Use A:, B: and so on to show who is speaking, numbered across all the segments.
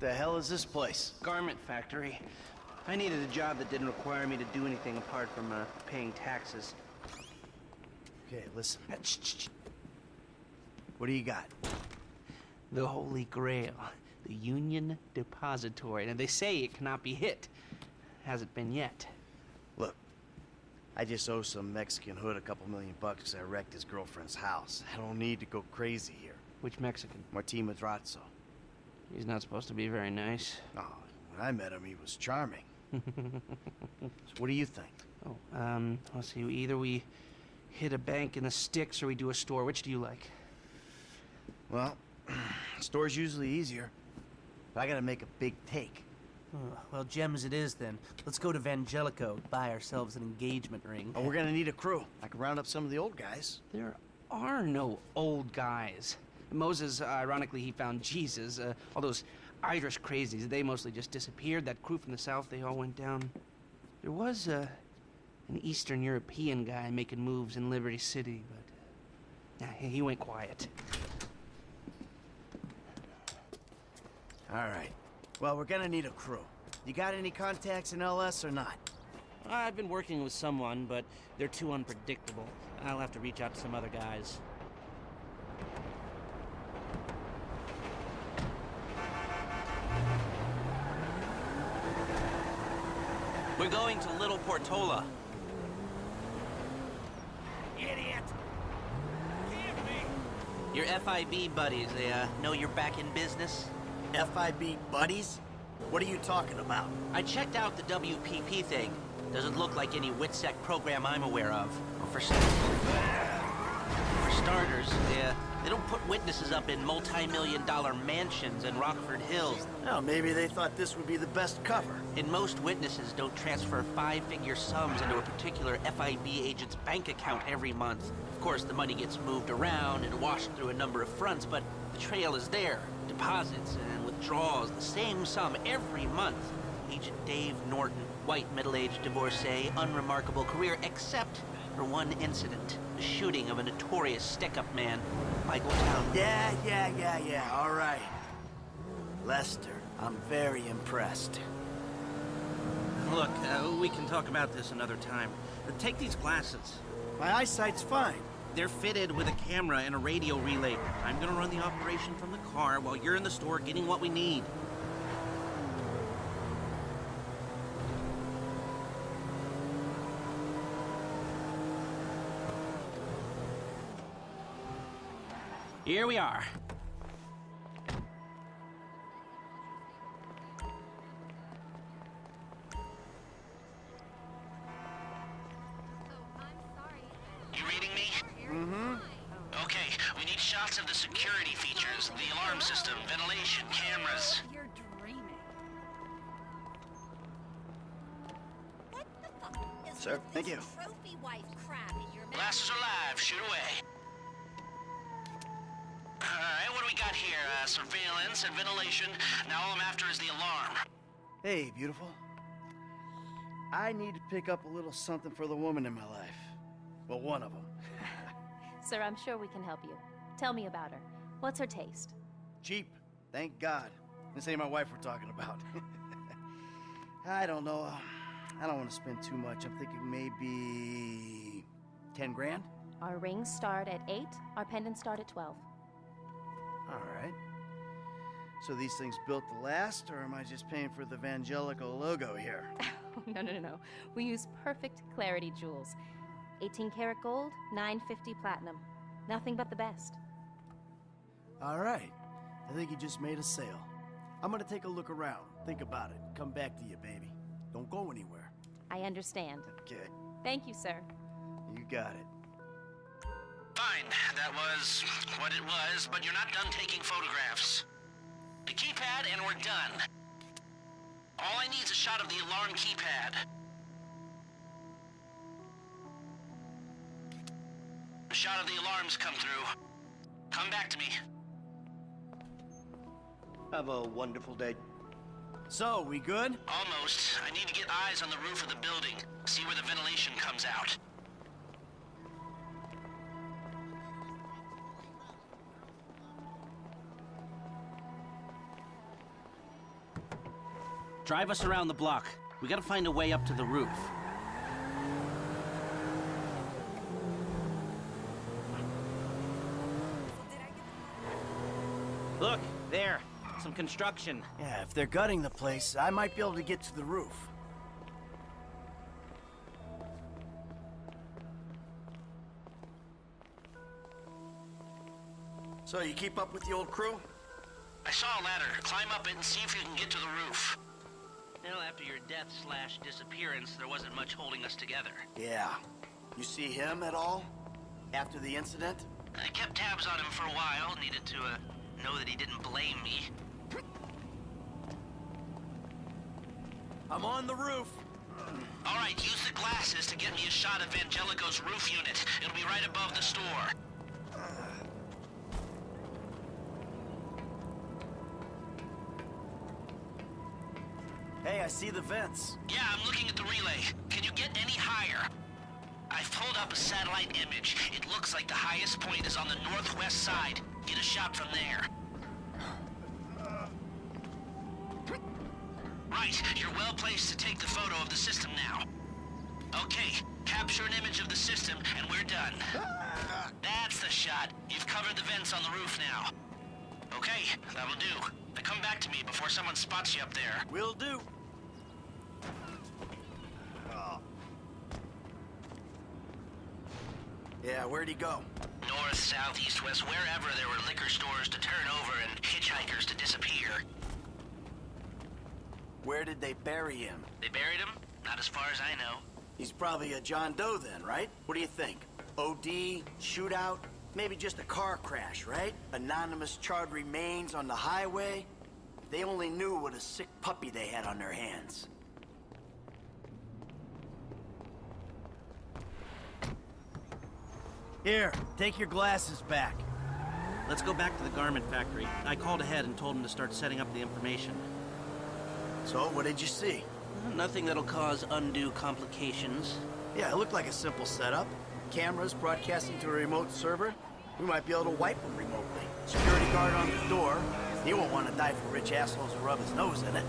A: The hell is this place?
B: Garment factory. I needed a job that didn't require me to do anything apart from paying taxes.
A: Okay, listen. What do you got?
B: The Holy Grail. The Union Depository. Now, they say it cannot be hit. Hasn't been yet.
A: Look, I just owe some Mexican hood a couple $1 million because I wrecked his girlfriend's house. I don't need to go crazy here.
B: Which Mexican?
A: Martin Madrazo.
B: He's not supposed to be very nice.
A: Oh, when I met him, he was charming. So what do you think?
B: Oh, let's see. Either we hit a bank in the sticks or we do a store. Which do you like?
A: Well, store's usually easier. But I gotta make a big take.
C: Well, gems it is then. Let's go to Vangelico, buy ourselves an engagement ring.
A: Oh, we're gonna need a crew. I can round up some of the old guys.
B: There are no old guys. Moses, ironically, he found Jesus. All those Irish crazies, they mostly just disappeared. That crew from the south, they all went down. There was an Eastern European guy making moves in Liberty City, but he went quiet.
A: All right. Well, we're gonna need a crew. You got any contacts in LS or not?
B: I've been working with someone, but they're too unpredictable. I'll have to reach out to some other guys. We're going to Little Portola.
C: Idiot! Give me!
B: Your FIB buddies, they know you're back in business?
A: FIB buddies? What are you talking about?
B: I checked out the WPP thing. Doesn't look like any WITSEC program I'm aware of. For starters, they don't put witnesses up in multi-million-dollar mansions in Rockford Hills.
A: Oh, maybe they thought this would be the best cover.
B: And most witnesses don't transfer five-figure sums into a particular FIB agent's bank account every month. Of course, the money gets moved around and washed through a number of fronts, but the trail is there. Deposits and withdrawals, the same sum every month. Agent Dave Norton, white middle-aged divorcee, unremarkable career, except for one incident. The shooting of a notorious stick-up man, Michael Town.
A: Yeah, all right. Lester, I'm very impressed.
B: Look, we can talk about this another time. Take these glasses.
A: My eyesight's fine.
B: They're fitted with a camera and a radio relay. I'm gonna run the operation from the car while you're in the store getting what we need. Here we are. You reading me?
A: Mm-hmm.
B: Okay, we need shots of the security features, the alarm system, ventilation, cameras.
D: You're dreaming. What the fuck is
A: Sir,
D: with
A: thank
D: this
A: you.
D: trophy wife crap in your mouth?
B: Blasters are live, shoot away. Alright, what do we got here? Surveillance and ventilation. Now all I'm after is the alarm.
A: Hey, beautiful. I need to pick up a little something for the woman in my life. Well, one of them.
E: Sir, I'm sure we can help you. Tell me about her. What's her taste?
A: Cheap, thank God. This ain't my wife we're talking about. I don't know. I don't want to spend too much. I'm thinking maybe 10 grand?
E: Our rings start at 8, our pendants start at 12.
A: All right. So these things built to last, or am I just paying for the Vangelico logo here?
E: No. We use perfect clarity jewels. 18 karat gold, 950 platinum. Nothing but the best.
A: All right. I think you just made a sale. I'm gonna take a look around, think about it, come back to you, baby. Don't go anywhere.
E: I understand.
A: Okay.
E: Thank you, sir.
A: You got it.
B: Fine, that was what it was, but you're not done taking photographs. The keypad and we're done. All I need is a shot of the alarm keypad. A shot of the alarms come through. Come back to me.
F: Have a wonderful day.
A: So, we good?
B: Almost. I need to get eyes on the roof of the building. See where the ventilation comes out. Drive us around the block. We gotta find a way up to the roof. Look, there. Some construction.
A: Yeah, if they're gutting the place, I might be able to get to the roof. So, you keep up with the old crew?
B: I saw a ladder. Climb up it and see if you can get to the roof. Well, after your death/disappearance, there wasn't much holding us together.
A: Yeah. You see him at all? After the incident?
B: I kept tabs on him for a while. Needed to, know that he didn't blame me.
A: I'm on the roof.
B: All right, use the glasses to get me a shot of Angelico's roof unit. It'll be right above the store.
A: Hey, I see the vents.
B: Yeah, I'm looking at the relay. Can you get any higher? I've pulled up a satellite image. It looks like the highest point is on the northwest side. Get a shot from there. Right, you're well placed to take the photo of the system now. Okay, capture an image of the system and we're done. That's the shot. You've covered the vents on the roof now. Okay, that'll do. Now come back to me before someone spots you up there.
A: Will do. Yeah, where'd he go?
B: North, south, east, west, wherever there were liquor stores to turn over and hitchhikers to disappear.
A: Where did they bury him?
B: They buried him? Not as far as I know.
A: He's probably a John Doe then, right? What do you think? OD, shootout, maybe just a car crash, right? Anonymous charred remains on the highway. They only knew what a sick puppy they had on their hands. Here, take your glasses back.
B: Let's go back to the garment factory. I called ahead and told him to start setting up the information.
A: So, what did you see?
B: Nothing that'll cause undue complications.
A: Yeah, it looked like a simple setup. Cameras broadcasting to a remote server. We might be able to wipe them remotely. Security guard on the door. He won't want to die for rich assholes who rub his nose in it.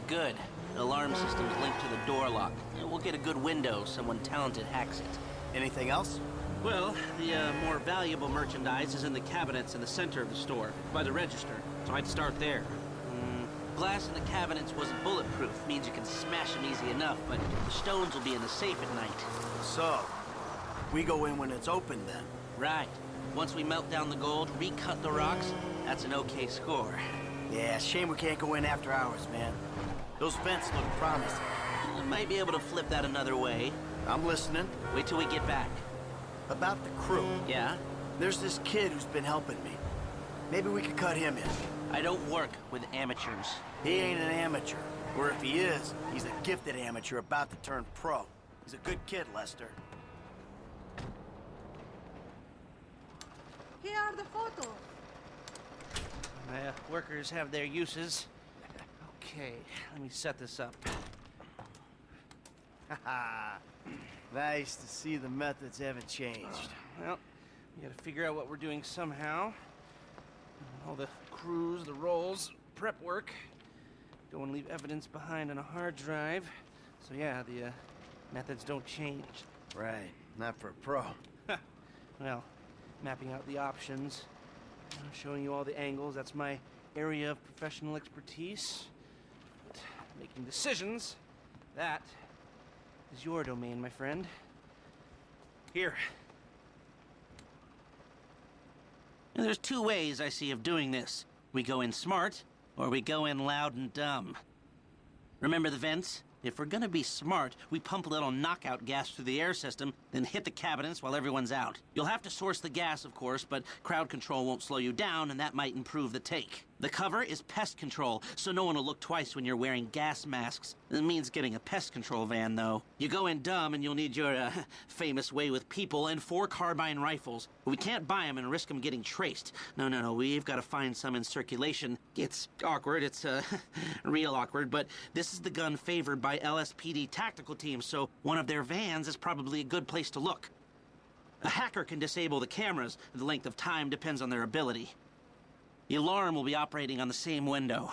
B: Good. The alarm system's linked to the door lock. We'll get a good window. Someone talented hacks it.
A: Anything else?
B: Well, the more valuable merchandise is in the cabinets in the center of the store, by the register. So I'd start there. Glass in the cabinets wasn't bulletproof. Means you can smash them easy enough, but the stones will be in the safe at night.
A: So, we go in when it's open then?
B: Right. Once we melt down the gold, recut the rocks, that's an okay score.
A: Yeah, shame we can't go in after hours, man. Those vents look promising.
B: I might be able to flip that another way.
A: I'm listening.
B: Wait till we get back.
A: About the crew.
B: Yeah?
A: There's this kid who's been helping me. Maybe we could cut him in.
B: I don't work with amateurs.
A: He ain't an amateur. Or if he is, he's a gifted amateur about to turn pro. He's a good kid, Lester.
G: Here are the photos.
B: Workers have their uses. Okay, let me set this up.
A: Haha. Nice to see the methods haven't changed.
B: Well, we gotta figure out what we're doing somehow. All the crews, the rolls, prep work. Don't want to leave evidence behind on a hard drive. So yeah, the methods don't change.
A: Right, not for a pro.
B: Well, mapping out the options, showing you all the angles, that's my area of professional expertise. But making decisions, that is your domain, my friend. Here. Now, there's two ways I see of doing this. We go in smart, or we go in loud and dumb. Remember the vents? If we're gonna be smart, we pump a little knockout gas through the air system, then hit the cabinets while everyone's out. You'll have to source the gas, of course, but crowd control won't slow you down, and that might improve the take. The cover is pest control, so no one will look twice when you're wearing gas masks. It means getting a pest control van, though. You go in dumb, and you'll need your, famous way with people and 4 carbine rifles. We can't buy them and risk them getting traced. No, we've got to find some in circulation. It's awkward, it's, real awkward, but this is the gun favored by LSPD tactical teams, so one of their vans is probably a good place to look. A hacker can disable the cameras. The length of time depends on their ability. The alarm will be operating on the same window.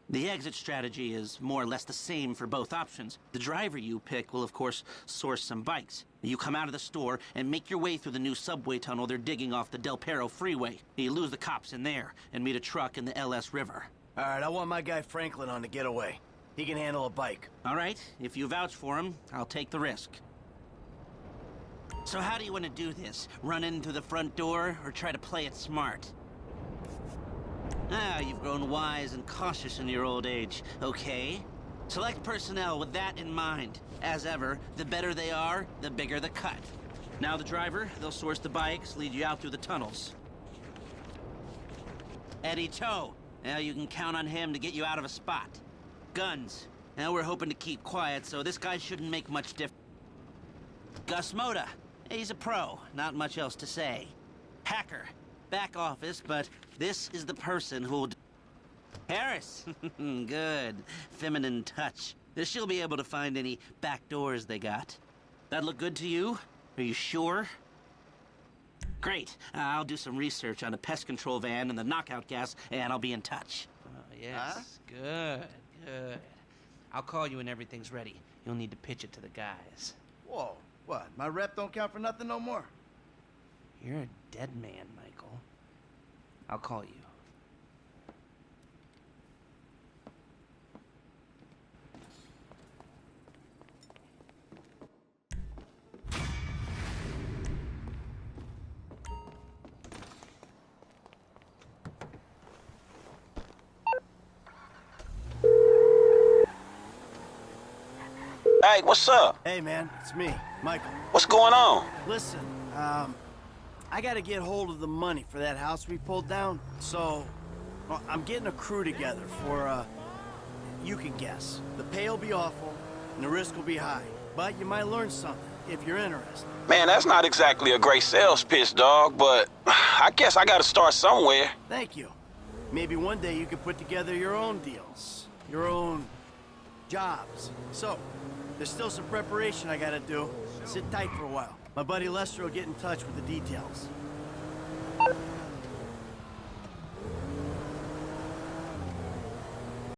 B: The exit strategy is more or less the same for both options. The driver you pick will, of course, source some bikes. You come out of the store and make your way through the new subway tunnel they're digging off the Del Perro freeway. You lose the cops in there and meet a truck in the LS River.
A: All right, I want my guy Franklin on the getaway. He can handle a bike.
B: All right, if you vouch for him, I'll take the risk. So how do you want to do this? Run in through the front door or try to play it smart? Ah, you've grown wise and cautious in your old age. Okay. Select personnel with that in mind. As ever, the better they are, the bigger the cut. Now the driver, they'll source the bikes, lead you out through the tunnels. Eddie Tow. Now you can count on him to get you out of a spot. Guns. Now we're hoping to keep quiet, so this guy shouldn't make much difference. Gus Moda. He's a pro. Not much else to say. Hacker. Back office, but this is the person who'll... Harris! Good. Feminine touch. She'll be able to find any back doors they got. That look good to you? Are you sure? Great. I'll do some research on the pest control van and the knockout gas, and I'll be in touch.
C: Oh, yes. Good, good. I'll call you when everything's ready. You'll need to pitch it to the guys.
A: Whoa, what? My rep don't count for nothing no more?
C: You're a dead man, Michael. I'll call you.
G: Hey, what's up?
A: Hey, man, it's me, Michael.
G: What's going on?
A: Listen, I gotta get hold of the money for that house we pulled down, so well, I'm getting a crew together for, you can guess. The pay will be awful, and the risk will be high, but you might learn something if you're interested.
G: Man, that's not exactly a great sales pitch, dog, but I guess I gotta start somewhere.
A: Thank you. Maybe one day you could put together your own deals, your own jobs. So, there's still some preparation I gotta do. Sit tight for a while. My buddy Lester will get in touch with the details.